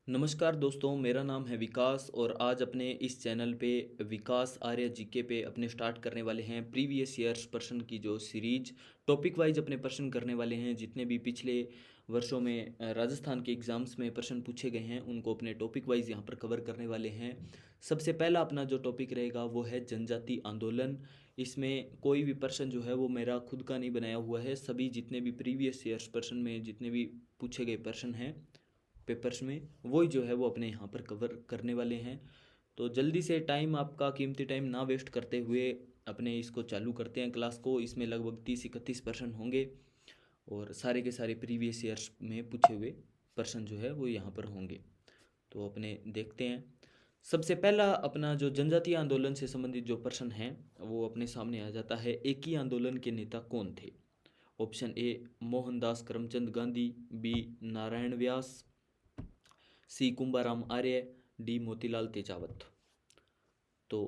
नमस्कार दोस्तों, मेरा नाम है विकास और आज अपने इस चैनल पे विकास आर्य जीके पे अपने स्टार्ट करने वाले हैं प्रीवियस ईयर्स प्रश्न की जो सीरीज टॉपिक वाइज अपने प्रश्न करने वाले हैं। जितने भी पिछले वर्षों में राजस्थान के एग्ज़ाम्स में प्रश्न पूछे गए हैं उनको अपने टॉपिक वाइज यहाँ पर कवर करने वाले हैं। सबसे पहला अपना जो टॉपिक रहेगा वो है जनजाति आंदोलन। इसमें कोई भी प्रश्न जो है वो मेरा खुद का नहीं बनाया हुआ है, सभी जितने भी प्रीवियस ईयर्स प्रश्न में जितने भी पूछे गए प्रश्न हैं पेपर्स में वही जो है वो अपने यहाँ पर कवर करने वाले हैं। तो जल्दी से टाइम आपका कीमती टाइम ना वेस्ट करते हुए अपने इसको चालू करते हैं क्लास को। इसमें लगभग 30-31 प्रश्न होंगे और सारे के सारे प्रीवियस ईयर्स में पूछे हुए प्रश्न जो है वो यहाँ पर होंगे। तो अपने देखते हैं। सबसे पहला अपना जो जनजातीय आंदोलन से संबंधित जो प्रश्न है वो अपने सामने आ जाता है। एक ही आंदोलन के नेता कौन थे? Option A Mohandas Karamchand Gandhi, B Narayan Vyas, C Kumbharam Arya, D Motilal Tejawat. तो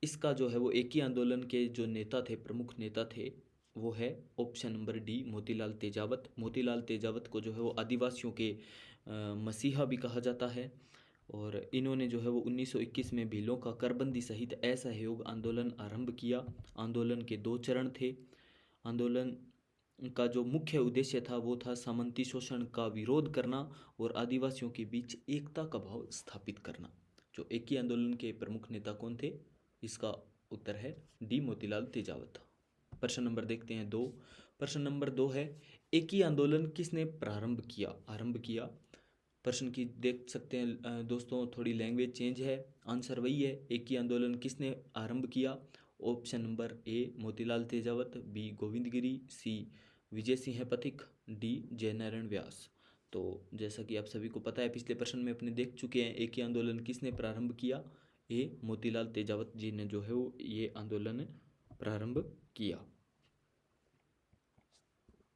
इसका जो है वो एक ही आंदोलन के जो नेता थे, प्रमुख नेता थे, वो है option number D Motilal Tejawat. Motilal Tejawat को जो है वो आदिवासियों के मसीहा भी कहा जाता है और इन्होंने जो है वो 1921 में भीलों का करबंदी सहित असहयोग आंदोलन आरंभ किया। आंदोलन के 2 चरण थे। आंदोलन का जो मुख्य उद्देश्य था वो था सामंती शोषण का विरोध करना और आदिवासियों के बीच एकता का भाव स्थापित करना। जो एक ही आंदोलन के प्रमुख नेता कौन थे? इसका उत्तर है डी मोतीलाल तेजावत। प्रश्न नंबर देखते हैं 2। प्रश्न नंबर 2 है एक ही आंदोलन किसने आरंभ किया। प्रश्न की देख सकते हैं दोस्तों, थोड़ी लैंग्वेज चेंज है। आंसर वही है, एक ही आंदोलन किसने आरंभ किया। Option number A Motilal Tejawat, B Govind Giri, C Vijay Singh Pathik, D Jainarayan व्यास। तो जैसा कि आप सभी को पता है, पिछले प्रश्न में अपने देख चुके हैं एक ही आंदोलन किसने प्रारंभ किया। ए मोतीलाल तेजावत जी ने जो है वो ये आंदोलन प्रारंभ किया।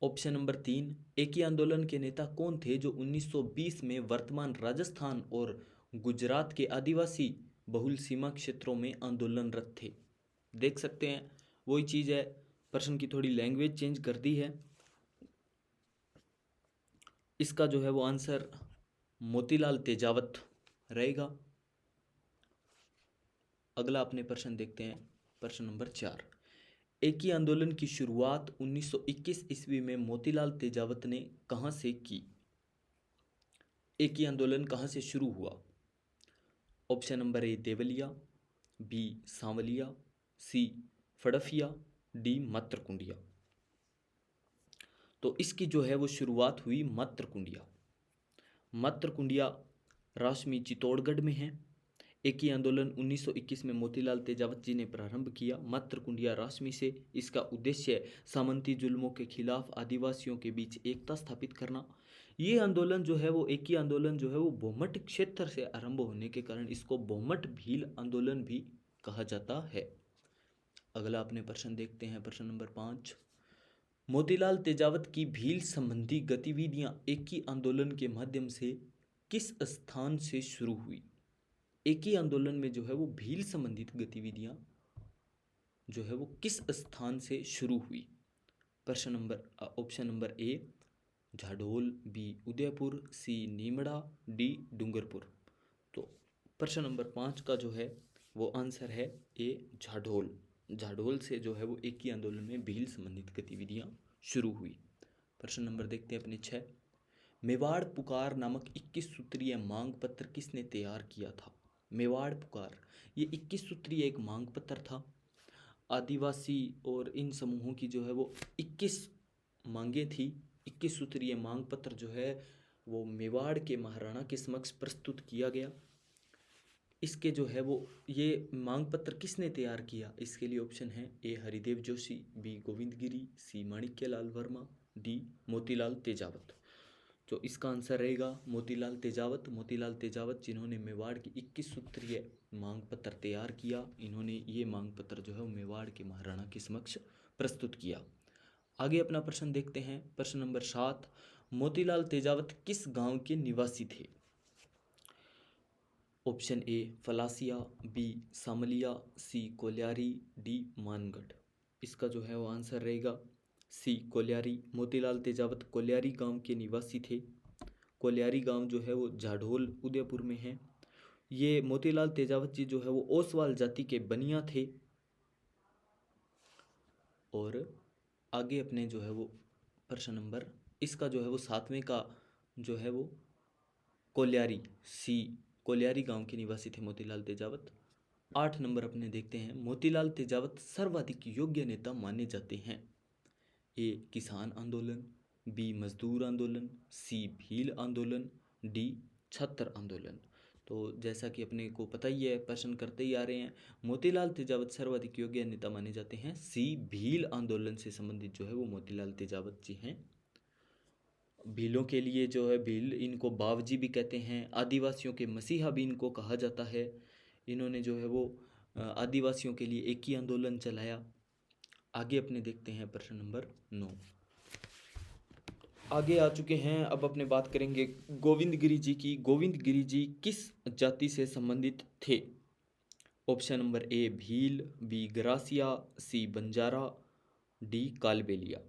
ऑप्शन नंबर 3, एक ही आंदोलन के नेता कौन थे जो 1920 में वर्तमान राजस्थान और गुजरात के आदिवासी बहुल सीमा क्षेत्रों में आंदोलनरत थे। देख सकते हैं वही चीज़ है, प्रश्न की थोड़ी लैंग्वेज चेंज कर दी है। इसका जो है वो आंसर मोतीलाल तेजावत रहेगा। अगला अपने प्रश्न देखते हैं। प्रश्न नंबर 4, एक ही आंदोलन की शुरुआत 1921 ईस्वी में मोतीलाल तेजावत ने कहां से की। एक ही आंदोलन कहां से शुरू हुआ। Option number A Devaliya, B Sanwaliya, C Phadphiya, D Matrakundiya. तो इसकी जो है वो शुरुआत हुई मात्रकुंडिया। मात्रकुंडिया राशमी चित्तौड़गढ़ में है। एक ही आंदोलन 1921 में मोतीलाल तेजावत जी ने प्रारंभ किया मात्रकुंडिया राशमी से। इसका उद्देश्य सामंती जुल्मों के खिलाफ आदिवासियों के बीच एकता स्थापित करना। ये आंदोलन जो है वो एक ही आंदोलन जो है वो बोमट क्षेत्र से आरंभ होने के कारण इसको बोमट भील आंदोलन भी कहा जाता है। अगला अपने प्रश्न देखते हैं। प्रश्न नंबर 5, मोतीलाल तेजावत की भील संबंधी गतिविधियां एक ही आंदोलन के माध्यम से किस स्थान से शुरू हुई। एक ही आंदोलन में जो है वो भील संबंधित गतिविधियां जो है वो किस स्थान से शुरू हुई। प्रश्न नंबर option number A Jhadol, B Udaipur, C Nimra, D Dungarpur. तो प्रश्न नंबर 5 का जो है वो आंसर है ए झाडोल। झाडोल से जो है वो एक ही आंदोलन में भील संबंधित गतिविधियां शुरू हुई। प्रश्न नंबर देखते हैं अपने 6, मेवाड़ पुकार नामक 21 सूत्रीय मांग पत्र किसने तैयार किया था। मेवाड़ पुकार ये 21 सूत्रीय एक मांग पत्र था। आदिवासी और इन समूहों की जो है वो 21 मांगे थी। 21 सूत्रीय मांग पत्र जो है वो मेवाड़ के महाराणा के समक्ष प्रस्तुत किया गया। इसके जो है वो ये मांग पत्र किसने तैयार किया। इसके लिए ऑप्शन है ए हरिदेव जोशी, बी गोविंद गिरी, सी माणिक्यलाल वर्मा, डी मोतीलाल तेजावत। तो इसका आंसर रहेगा मोतीलाल तेजावत। मोतीलाल तेजावत जिन्होंने मेवाड़ की 21 सूत्रीय मांग पत्र तैयार किया, इन्होंने ये मांग पत्र जो है मेवाड़ के महाराणा के समक्ष प्रस्तुत किया। आगे अपना प्रश्न देखते हैं। प्रश्न नंबर 7, मोतीलाल तेजावत किस गांव के निवासी थे। Option A Falasiya, B Samaliya, C Kolyari, D Mangarh. इसका जो है वो आंसर रहेगा सी कोल्यारी। मोतीलाल तेजावत कोल्यारी गांव के निवासी थे। कोलियारी गांव जो है वो झाडोल उदयपुर में है। ये मोतीलाल तेजावत जी जो है वो ओसवाल जाति के बनिया थे। और आगे अपने जो है वो प्रश्न नंबर इसका जो है वो 7वें का जो है वो कोलियारी सी कोलियारी गांव के निवासी थे मोतीलाल तेजावत। 8 नंबर अपने देखते हैं, मोतीलाल तेजावत सर्वाधिक योग्य नेता माने जाते हैं। ए किसान आंदोलन, बी मजदूर आंदोलन, सी भील आंदोलन, डी छात्र आंदोलन। तो जैसा कि अपने को पता ही है, प्रश्न करते ही आ रहे हैं, मोतीलाल तेजावत सर्वाधिक योग्य नेता माने जाते हैं। सी भील आंदोलन से संबंधित जो है वो मोतीलाल तेजावत जी हैं। भीलों के लिए जो है, भील इनको बावजी भी कहते हैं, आदिवासियों के मसीहा भी इनको कहा जाता है। इन्होंने जो है वो आदिवासियों के लिए एक ही आंदोलन चलाया। आगे अपने देखते हैं प्रश्न नंबर 9। आगे आ चुके हैं, अब अपने बात करेंगे गोविंद गिरी जी की। गोविंद गिरी जी किस जाति से संबंधित थे? Option number A Bhil, B Garasia, C Banjara, D Kalbelia.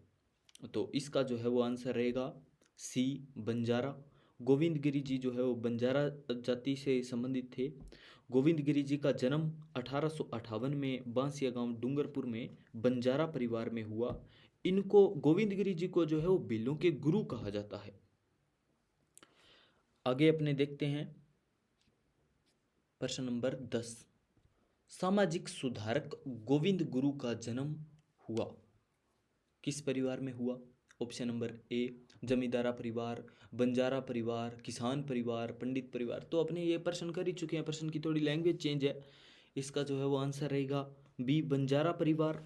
तो इसका जो है वो आंसर रहेगा सी बंजारा। गोविंद गिरी जी जो है वो बंजारा जाति से संबंधित थे। गोविंद गिरी जी का जन्म 1858 में बांसिया गांव डूंगरपुर में बंजारा परिवार में हुआ। इनको गोविंद गिरी जी को जो है वो भीलों के गुरु कहा जाता है। आगे अपने देखते हैं प्रश्न नंबर 10। सामाजिक सुधारक गोविंद गुरु का जन्म हुआ किस परिवार में हुआ? ऑप्शन नंबर ए जमींदारा परिवार, बंजारा परिवार, किसान परिवार, पंडित परिवार। तो अपने ये प्रश्न कर ही चुके हैं, प्रश्न की थोड़ी लैंग्वेज चेंज है। इसका जो है वो आंसर रहेगा बी बंजारा परिवार।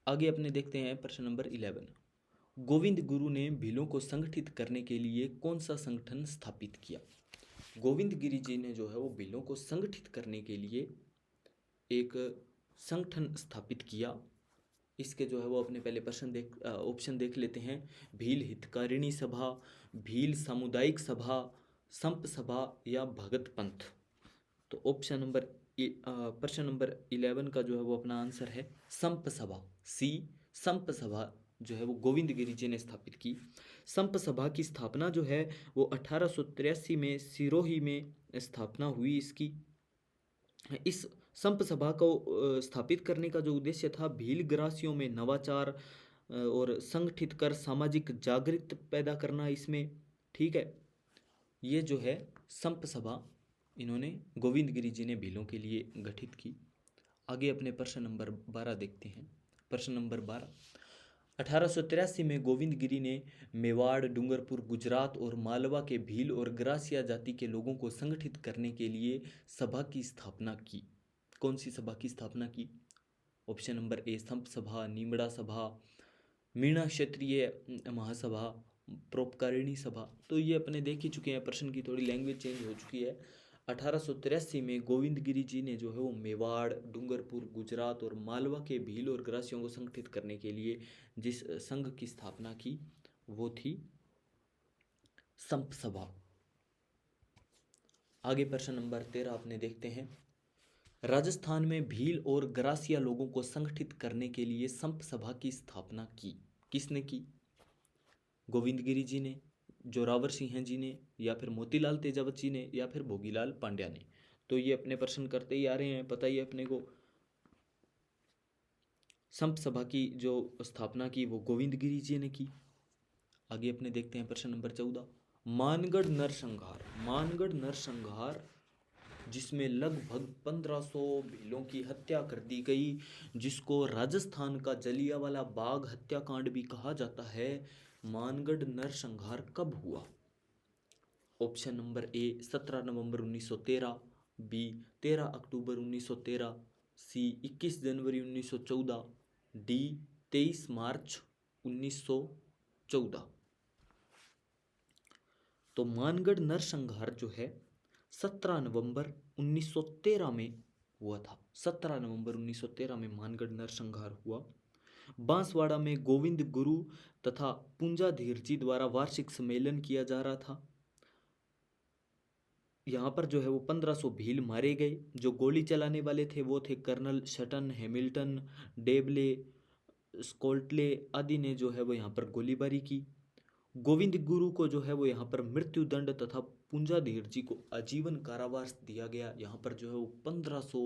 आगे अपने देखते हैं प्रश्न नंबर 11। गोविंद गुरु ने भीलों को संगठित करने के लिए कौन सा संगठन स्थापित किया? गोविंद गिरी जी ने जो है वो भीलों को संगठित करने के लिए एक संगठन स्थापित किया। इसके जो है वो अपने पहले ऑप्शन देख लेते हैं। भील हितकारिणी सभा, भील सामुदायिक सभा, संप सभा या भगत पंथ। तो ऑप्शन नंबर प्रश्न नंबर 11 का जो है वो अपना आंसर है संप सभा, सी संप सभा जो है वो गोविंद गिरी जी ने स्थापित की। संप सभा की स्थापना जो है वो 1883 में सिरोही में स्थापना हुई इसकी। इस संप सभा को स्थापित करने का जो उद्देश्य था, भील ग्रासियों में नवाचार और संगठित कर सामाजिक जागृति पैदा करना इसमें। ठीक है, ये जो है संप सभा इन्होंने गोविंद गिरी जी ने भीलों के लिए गठित की। आगे अपने प्रश्न नंबर 12 देखते हैं। प्रश्न नंबर 12। 1883 में गोविंद गिरी ने मेवाड़, डूंगरपुर, गुजरात और मालवा के भील और ग्रासिया जाति के लोगों को संगठित करने के लिए सभा की स्थापना की। कौन सी सभा की स्थापना की? ऑप्शन नंबर ए संप सभा, नीमड़ा सभा, मीणा क्षत्रिय महासभा, परोपकारिणी सभा। तो ये अपने देख ही चुके हैं, प्रश्न की थोड़ी लैंग्वेज चेंज हो चुकी है। 1883 में गोविंद गिरी जी ने जो है वो मेवाड़, डूंगरपुर, गुजरात और मालवा के भील और ग्रासियों को संगठित करने के लिए जिस संघ की स्थापना की वो थी संप सभा। आगे प्रश्न नंबर 13 अपने देखते हैं। राजस्थान में भील और ग्रासिया लोगों को संगठित करने के लिए संप सभा की स्थापना की। किसने की? गोविंद गिरी जी ने, जोरावर सिंह जी ने, या फिर मोतीलाल तेजावत जी ने, या फिर भोगीलाल पांड्या ने। तो ये अपने प्रश्न करते ही आ रहे हैं, पता ही है अपने को। संप सभा की जो स्थापना की वो गोविंद गिरी जी ने की। आगे अपने देखते हैं प्रश्न नंबर 14। मानगढ़ नरसंहार। मानगढ़ नरसंहार जिसमें लगभग 1500 भीलों की हत्या कर दी गई, जिसको राजस्थान का जलियांवाला बाग हत्याकांड भी कहा जाता है, मानगढ़ नरसंहार कब हुआ? ऑप्शन नंबर ए 17 नवंबर 1913, बी 13 अक्टूबर 1913, सी 21 जनवरी 1914, डी 23 मार्च 1914। तो मानगढ़ नरसंहार जो है 17 नवंबर 1913 में हुआ था। 17 नवंबर 1913 में मानगढ़ नरसंहार हुआ। बांसवाड़ा में गोविंद गुरु तथा पुंजाधीर जी द्वारा वार्षिक सम्मेलन किया जा रहा था। यहाँ पर जो है वो 1500 भील मारे गए। जो गोली चलाने वाले थे वो थे कर्नल शटन, हैमिल्टन, डेबले, स्कोल्टले आदि ने जो है वो यहाँ पर गोलीबारी की। गोविंद गुरु को जो है वो यहाँ पर मृत्यु दंड तथा पुंजाधीर जी को आजीवन कारावास दिया गया। यहाँ पर जो है वो 1500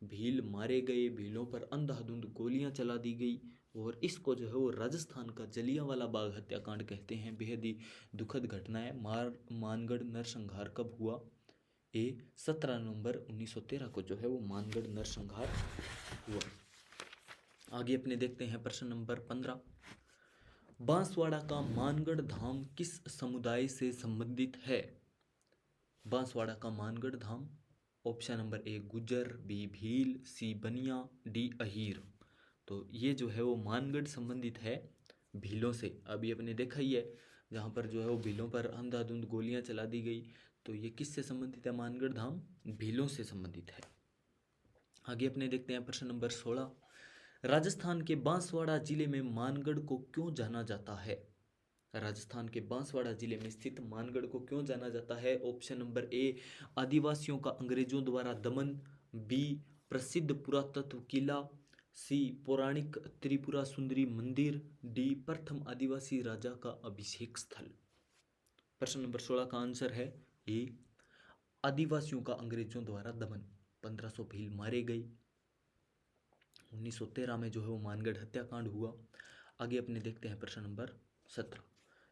भील मारे गए, भीलों पर अंधाधुंध गोलियां चला दी गई। और इसको जो है वो राजस्थान का जलियांवाला बाग हत्याकांड कहते हैं। बेहद ही दुखद घटना है। मानगढ़ नरसंहार कब हुआ? 17 नवंबर 1913 को जो है वो मानगढ़ नरसंहार हुआ। आगे अपने देखते हैं प्रश्न नंबर 15। बांसवाड़ा का मानगढ़ धाम किस समुदाय से संबंधित है? बांसवाड़ा का Mangarh Dham, option number A Gujjar, B Bhil, C Baniya, D Ahir. तो ये जो है वो मानगढ़ संबंधित है भीलों से। अभी अपने देखा ही है जहाँ पर जो है वो भीलों पर अंधाधुंध गोलियां चला दी गई। तो ये किससे संबंधित है? मानगढ़ धाम भीलों से संबंधित है। आगे अपने देखते हैं प्रश्न नंबर 16। राजस्थान के बांसवाड़ा जिले में मानगढ़ को क्यों जाना जाता है? राजस्थान के बांसवाड़ा जिले में स्थित मानगढ़ को क्यों जाना जाता है? ऑप्शन नंबर ए आदिवासियों का अंग्रेजों द्वारा दमन, बी प्रसिद्ध पुरातत्व किला, सी पौराणिक त्रिपुरा सुंदरी मंदिर, डी प्रथम आदिवासी राजा का अभिषेक स्थल। प्रश्न नंबर 16 का आंसर है ए आदिवासियों का अंग्रेजों द्वारा दमन। 1500 भील मारे गए। 1913 में जो है वो मानगढ़ हत्याकांड हुआ। आगे अपने देखते हैं प्रश्न नंबर 17।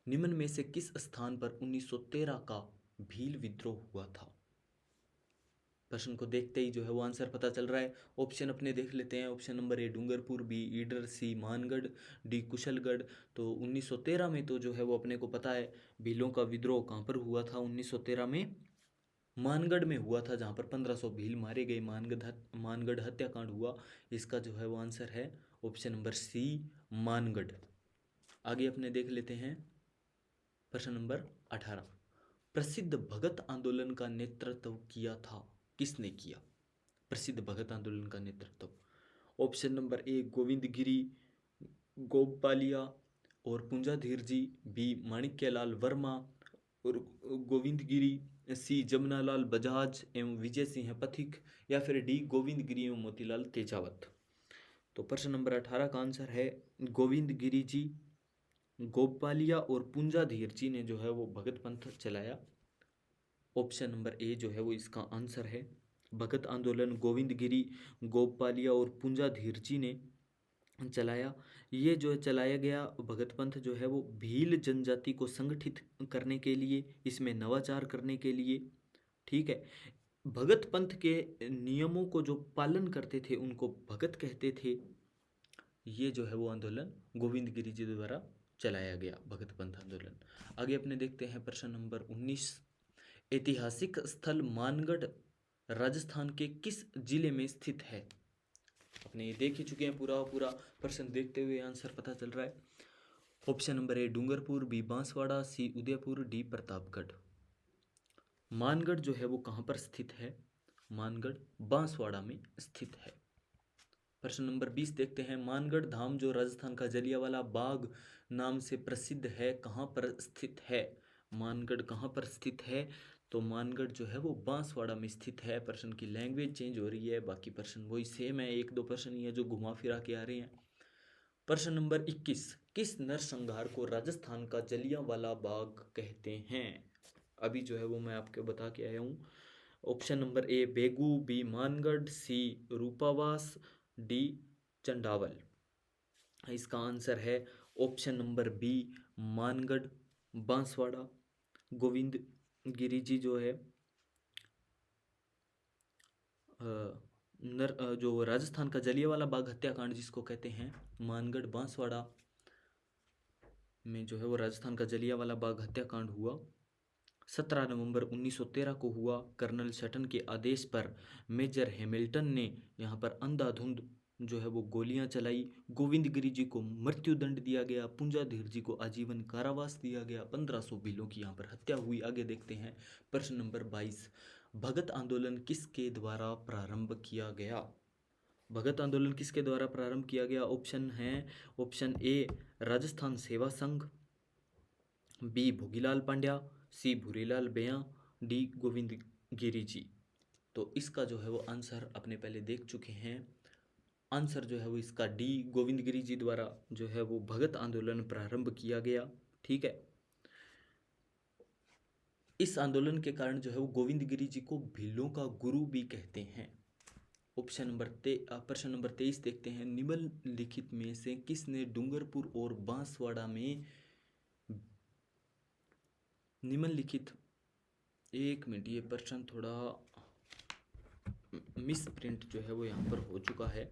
निम्न में से किस स्थान पर 1913 का भील विद्रोह हुआ था? प्रश्न को देखते ही जो है वो आंसर पता चल रहा है। ऑप्शन अपने देख लेते हैं। Option number A Dungarpur, B Idar, C Mangarh, D Kushalgarh. तो 1913 में तो जो है वो अपने को पता है भीलों का विद्रोह कहाँ पर हुआ था? 1913 में मानगढ़ में हुआ था, जहाँ पर 1500 भील मारे गए। मानगढ़ हत्याकांड हुआ। इसका जो है वो आंसर है ऑप्शन नंबर सी मानगढ़। आगे अपने देख लेते हैं प्रश्न नंबर 18। प्रसिद्ध भगत आंदोलन का नेतृत्व किया था, किसने किया? प्रसिद्ध भगत आंदोलन का नेतृत्व, ऑप्शन नंबर ए गोविंद गिरी, गोपालिया और पुंजाधीर जी, बी माणिक्यलाल वर्मा और गोविंद गिरी, सी जमनालाल बजाज एवं विजय सिंह पथिक, या फिर डी गोविंद गिरी एवं मोतीलाल तेजावत। तो प्रश्न नंबर 18 का आंसर है गोविंद गिरी जी, गोपालिया और पुंजाधीर जी ने जो है वो भगत पंथ चलाया। ऑप्शन नंबर ए जो है वो इसका आंसर है। भगत आंदोलन गोविंद गिरी, गोपालिया और पुंजाधीर जी ने चलाया। ये जो चलाया गया भगत पंथ जो है वो भील जनजाति को संगठित करने के लिए, इसमें नवाचार करने के लिए। ठीक है। भगत पंथ के नियमों को जो पालन करते थे उनको भगत कहते थे। ये जो है वो आंदोलन गोविंद गिरी जी द्वारा चलाया गया भगत पंथ आंदोलन। आगे अपने देखते हैं प्रश्न नंबर 19। ऐतिहासिक स्थल मानगढ़ राजस्थान के किस जिले में स्थित है? अपने ये देख ही चुके हैं, पूरा पूरा प्रश्न देखते हुए आंसर पता चल रहा है। Option number A Dungarpur, B Banswara, C Udaipur, D Pratapgarh. Mangarh जो है वो कहाँ पर स्थित है? मानगढ़ बांसवाड़ा में स्थित है। प्रश्न नंबर 20 देखते हैं। मानगढ़ धाम जो राजस्थान का जलियांवाला बाग नाम से प्रसिद्ध है, कहाँ पर स्थित है? मानगढ़ कहाँ पर स्थित है? तो मानगढ़ जो है वो बांसवाड़ा में स्थित है। प्रश्न की लैंग्वेज चेंज हो रही है, बाकी प्रश्न वही सेम है। एक दो प्रश्न ही है जो घुमा फिरा के आ रहे हैं। प्रश्न नंबर 21। किस नरसंहार को राजस्थान का जलियांवाला बाग कहते हैं? अभी जो है वो मैं आपको बता के आया हूँ। Option number A Begu, B Mangarh, C Rupawas, D Chandawal. इसका आंसर है option number B Mangarh Banswara. Govind Giri ji जो है जो राजस्थान का जलियांवाला बाग हत्याकांड जिसको कहते हैं, मानगढ़ बांसवाड़ा में जो है वो राजस्थान का जलियांवाला बाग हत्याकांड हुआ। 17 नवंबर 1913 को हुआ। कर्नल सटन के आदेश पर मेजर हैमिल्टन ने यहाँ पर अंधाधुंध जो है वो गोलियां चलाई। गोविंद गिरी जी को मृत्यु दंड दिया गया, पुंजाधीर जी को आजीवन कारावास दिया गया। 1500 भीलों की यहाँ पर हत्या हुई। आगे देखते हैं प्रश्न नंबर 22। भगत आंदोलन किसके द्वारा प्रारंभ किया गया? भगत आंदोलन किसके द्वारा प्रारंभ किया गया? ऑप्शन है, ऑप्शन ए राजस्थान सेवा संघ, बी भोगीलाल पांड्या, सी भूरीलाल बेया, डी गोविंद गिरी जी। तो इसका जो है वो आंसर अपने पहले देख चुके हैं। आंसर जो है वो इसका डी गोविंद गिरी जी द्वारा जो है वो भगत आंदोलन प्रारंभ किया गया। ठीक है। इस आंदोलन के कारण जो है वो गोविंद गिरी जी को भीलों का गुरु भी कहते हैं। प्रश्न नंबर 23 देखते हैं, निम्नलिखित में से किसने डूंगरपुर और बांसवाड़ा में निम्नलिखित, एक मिनट, ये प्रश्न थोड़ा मिस प्रिंट जो है वो यहाँ पर हो चुका है।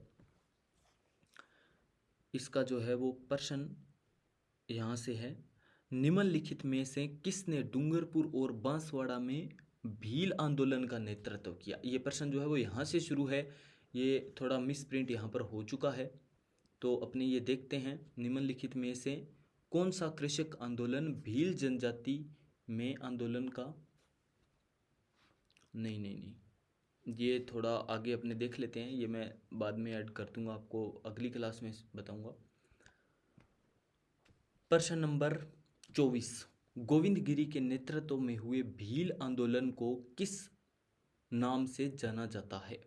इसका जो है वो प्रश्न यहाँ से है, निम्नलिखित में से किसने डूंगरपुर और बांसवाड़ा में भील आंदोलन का नेतृत्व किया। ये प्रश्न जो है वो यहाँ से शुरू है, ये थोड़ा मिस प्रिंट यहाँ पर हो चुका है। तो अपने ये देखते हैं, निम्नलिखित में से कौन सा कृषक आंदोलन भील जनजाति में आंदोलन का, नहीं नहीं नहीं, ये थोड़ा आगे अपने देख लेते हैं, ये मैं बाद में ऐड कर दूंगा, आपको अगली क्लास में बताऊंगा। प्रश्न नंबर 24, गोविंद गिरी के नेतृत्व में हुए भील आंदोलन को किस नाम से जाना जाता है।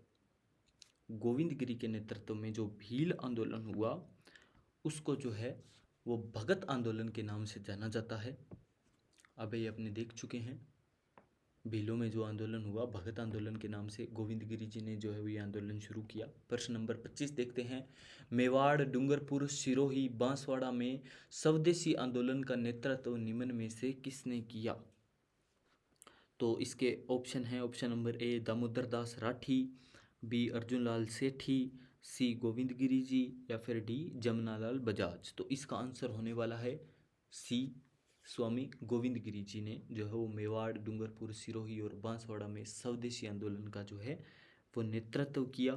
गोविंद गिरी के नेतृत्व में जो भील आंदोलन हुआ उसको जो है वो भगत आंदोलन के नाम से जाना जाता है। अब ये अपने देख चुके हैं, भीलों में जो आंदोलन हुआ भगत आंदोलन के नाम से गोविंद गिरी जी ने जो है वो ये आंदोलन शुरू किया। प्रश्न नंबर 25 देखते हैं, मेवाड़, डूंगरपुर, सिरोही, बांसवाड़ा में स्वदेशी आंदोलन का नेतृत्व निम्न में से किसने किया। तो इसके ऑप्शन हैं, option number A Damodar Das Rathi, B Arjun Lal Sethi, C Govind Giri ji, या फिर डी जमनालाल बजाज। तो इसका आंसर होने वाला है सी, स्वामी गोविंद गिरी जी ने जो है वो मेवाड़, डूंगरपुर, सिरोही और बांसवाड़ा में स्वदेशी आंदोलन का जो है वो नेतृत्व किया।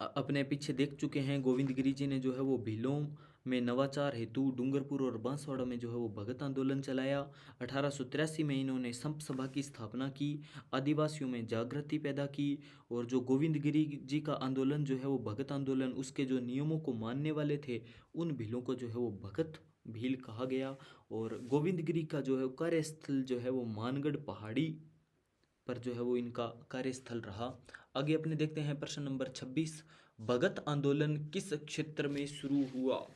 अपने पीछे देख चुके हैं, गोविंद गिरी जी ने जो है वो भीलों में नवाचार हेतु डूंगरपुर और बांसवाड़ा में जो है वो भगत आंदोलन चलाया। 1883 में इन्होंने संप सभा की स्थापना की, आदिवासियों में जागृति पैदा की, और जो गोविंद गिरी जी का आंदोलन जो है वो भगत आंदोलन, उसके जो नियमों को मानने वाले थे उन भीलों को जो है वो भगत भील कहा गया। और गोविंद गिरी का जो है कार्यस्थल जो है वो मानगढ़ पहाड़ी पर जो है वो इनका कार्यस्थल रहा। आगे अपने देखते हैं प्रश्न नंबर 26, भगत आंदोलन किस क्षेत्र में शुरू हुआ।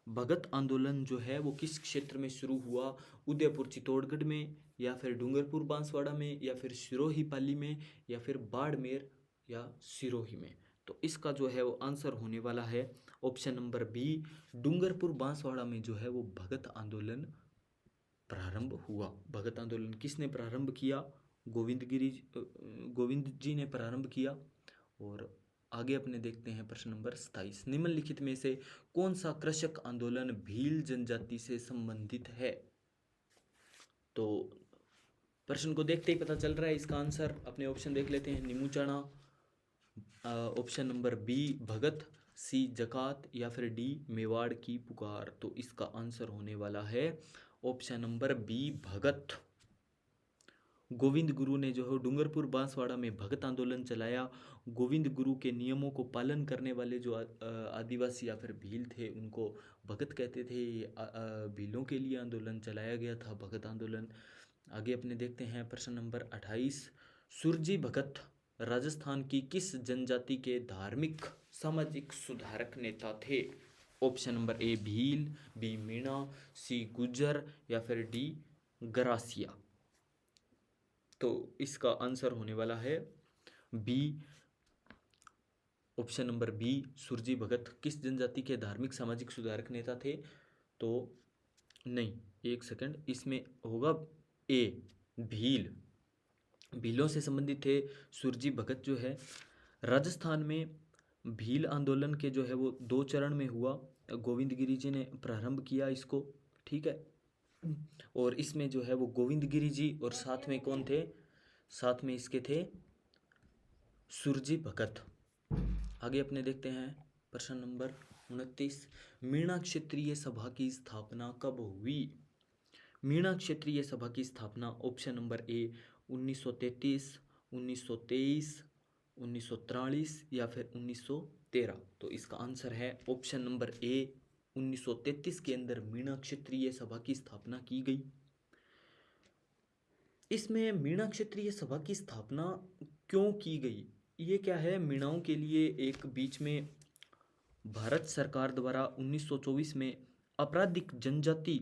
भगत आंदोलन जो है वो किस क्षेत्र में शुरू हुआ, उदयपुर चित्तौड़गढ़ में, या फिर डूंगरपुर बांसवाड़ा में, या फिर सिरोही पाली में, या फिर बाड़मेर या सिरोही में। तो इसका जो है वो आंसर होने वाला है option number B, Dungarpur Banswara में जो है वो भगत आंदोलन प्रारंभ हुआ। भगत आंदोलन किसने प्रारंभ किया, गोविंद जी ने प्रारंभ किया। और आगे अपने देखते हैं प्रश्न नंबर 27, निम्नलिखित में से कौन सा कृषक आंदोलन भील जनजाति से संबंधित है। तो प्रश्न को देखते ही पता चल रहा है इसका आंसर, अपने ऑप्शन देख लेते हैं, नीमूचाणा, ऑप्शन नंबर बी भगत, सी जकात, या फिर डी मेवाड़ की पुकार। तो इसका आंसर होने वाला है ऑप्शन नंबर बी भगत। गोविंद गुरु ने जो है डूंगरपुर बांसवाड़ा में भगत आंदोलन चलाया। गोविंद गुरु के नियमों को पालन करने वाले जो आदिवासी या फिर भील थे उनको भगत कहते थे। भीलों के लिए आंदोलन चलाया गया था, भगत आंदोलन। आगे अपने देखते हैं प्रश्न नंबर 28, सुरजी भगत राजस्थान की किस जनजाति के धार्मिक सामाजिक सुधारक नेता थे। Option number A Bhil, B Meena, C Gujjar, या फिर डी गरासिया। तो इसका आंसर होने वाला है बी, ऑप्शन नंबर बी, सुरजी भगत किस जनजाति के धार्मिक सामाजिक सुधारक नेता थे। तो नहीं, एक सेकंड, इसमें होगा ए भील, भीलों से संबंधित थे सुरजी भगत जो है। राजस्थान में भील आंदोलन के जो है वो 2 चरण में हुआ, गोविंद गिरी जी ने प्रारंभ किया इसको, ठीक है। और इसमें जो है वो गोविंद गिरी जी और साथ में कौन थे, साथ में इसके थे सुरजी भगत। आगे अपने देखते हैं प्रश्न नंबर 29, मीणा क्षेत्रीय सभा की स्थापना कब हुई। मीणा क्षेत्रीय सभा की स्थापना ऑप्शन नंबर ए 1933, 1923, 1943 या फिर 1913। तो इसका आंसर है ऑप्शन नंबर ए 1933 के अंदर मीणा क्षेत्रीय सभा की स्थापना की गई। इसमें मीणा क्षेत्रीय सभा की स्थापना क्यों की गई, ये क्या है, मीणाओं के लिए एक बीच में भारत सरकार द्वारा 1924 में आपराधिक जनजाति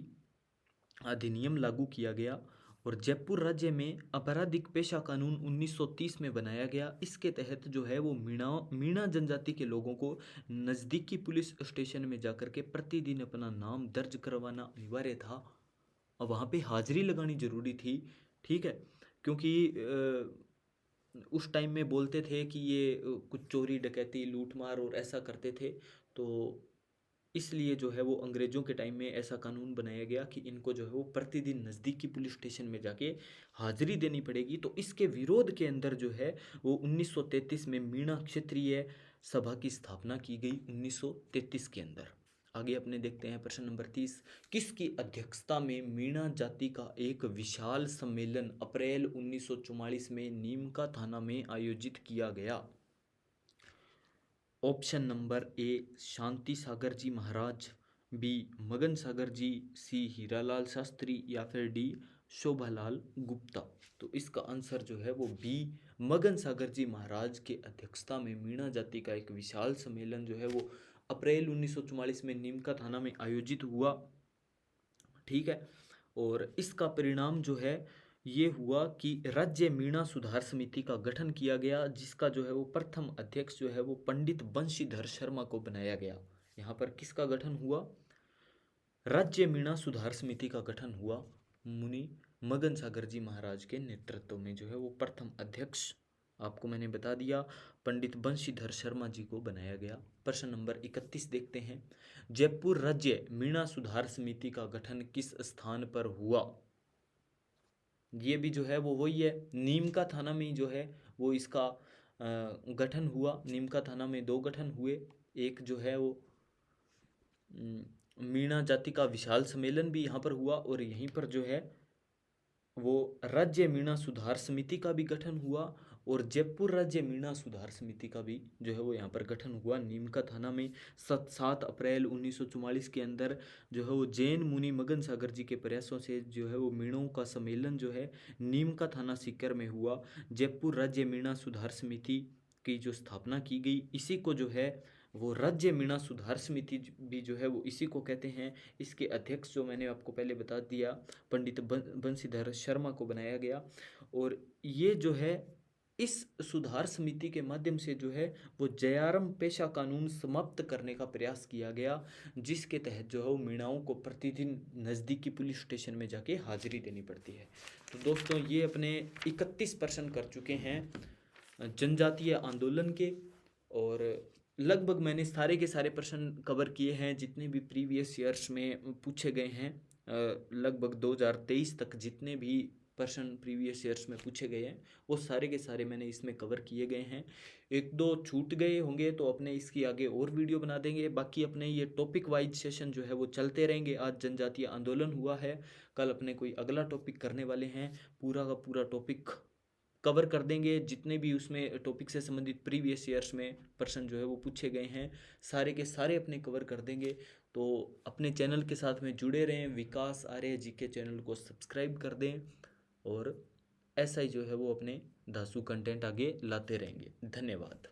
अधिनियम लागू किया गया और जयपुर राज्य में आपराधिक पेशा कानून 1930 में बनाया गया। इसके तहत जो है वो मीणा जनजाति के लोगों को नज़दीकी पुलिस स्टेशन में जाकर के प्रतिदिन अपना नाम दर्ज करवाना अनिवार्य था और वहाँ पे हाजिरी लगानी जरूरी थी। ठीक है, क्योंकि उस टाइम में बोलते थे कि ये कुछ चोरी डकैती लूटमार और ऐसा करते थे, तो इसलिए जो है वो अंग्रेज़ों के टाइम में ऐसा कानून बनाया गया कि इनको जो है वो प्रतिदिन नज़दीकी पुलिस स्टेशन में जाके हाजिरी देनी पड़ेगी। तो इसके विरोध के अंदर जो है वो 1933 में मीणा क्षेत्रीय सभा की स्थापना की गई 1933 के अंदर। आगे अपने देखते हैं प्रश्न नंबर 30। किसकी अध्यक्षता में मीणा जाति का एक विशाल सम्मेलन अप्रैल 1944 में नीम का थाना में आयोजित किया गया? Option number A Shanti Sagar ji Maharaj, B Magan Sagar जी, सी हीरालाल शास्त्री या फिर डी शोभालाल गुप्ता। तो इसका आंसर जो है वो बी मगन सागर जी महाराज के अध्यक्षता में मीणा जाति का एक विशाल सम्मेलन जो है वो अप्रैल 1944 में नीमका थाना में आयोजित हुआ। ठीक है, और इसका परिणाम जो है ये हुआ कि राज्य मीणा सुधार समिति का गठन किया गया, जिसका जो है वो प्रथम अध्यक्ष जो है वो पंडित बंशीधर शर्मा को बनाया गया। यहाँ पर किसका गठन हुआ? राज्य मीणा सुधार समिति का गठन हुआ मुनि मगन सागर जी महाराज के नेतृत्व में। जो है वो प्रथम अध्यक्ष आपको मैंने बता दिया पंडित बंशीधर शर्मा जी को बनाया गया। प्रश्न नंबर 31 देखते हैं। जयपुर राज्य मीणा सुधार समिति का गठन किस स्थान पर हुआ? ये भी जो है वो वही है, नीम का थाना में जो है वो इसका गठन हुआ। नीम का थाना में दो गठन हुए, एक जो है वो मीणा जाति का विशाल सम्मेलन भी यहाँ पर हुआ और यहीं पर जो है वो राज्य मीणा सुधार समिति का भी गठन हुआ और जयपुर राज्य मीणा सुधार समिति का भी जो है वो यहाँ पर गठन हुआ नीमका थाना में। 7 अप्रैल 1944 के अंदर जो है वो जैन मुनि मगन सागर जी के प्रयासों से जो है वो मीणों का सम्मेलन जो है नीमका थाना सीकर में हुआ। जयपुर राज्य मीणा सुधार समिति की जो स्थापना की गई, इसी को जो है वो राज्य मीणा सुधार समिति भी जो है वो इसी को कहते हैं। इसके अध्यक्ष जो मैंने आपको पहले बता दिया पंडित बंशीधर शर्मा को बनाया गया और ये जो है इस सुधार समिति के माध्यम से जो है वो जयारम पेशा कानून समाप्त करने का प्रयास किया गया, जिसके तहत जो है वो मीणाओं को प्रतिदिन नज़दीकी पुलिस स्टेशन में जाके हाजिरी देनी पड़ती है। तो दोस्तों ये अपने 31 प्रश्न कर चुके हैं जनजातीय आंदोलन के और लगभग मैंने सारे के सारे प्रश्न कवर किए हैं जितने भी प्रीवियस ईयर्स में पूछे गए हैं। लगभग 2023 तक जितने भी प्रश्न प्रीवियस ईयर्स में पूछे गए हैं वो सारे के सारे मैंने इसमें कवर किए गए हैं। एक दो छूट गए होंगे तो अपने इसकी आगे और वीडियो बना देंगे। बाकी अपने ये टॉपिक वाइज सेशन जो है वो चलते रहेंगे। आज जनजातीय आंदोलन हुआ है, कल अपने कोई अगला टॉपिक करने वाले हैं, पूरा का पूरा टॉपिक कवर कर देंगे। जितने भी उसमें टॉपिक से संबंधित प्रीवियस ईयर्स में प्रश्न जो है वो पूछे गए हैं सारे के सारे अपने कवर कर देंगे। तो अपने चैनल के साथ में जुड़े रहें, विकास आर्य जी के चैनल को सब्सक्राइब कर दें और ऐसा ही जो है वो अपने धांसू कंटेंट आगे लाते रहेंगे। धन्यवाद।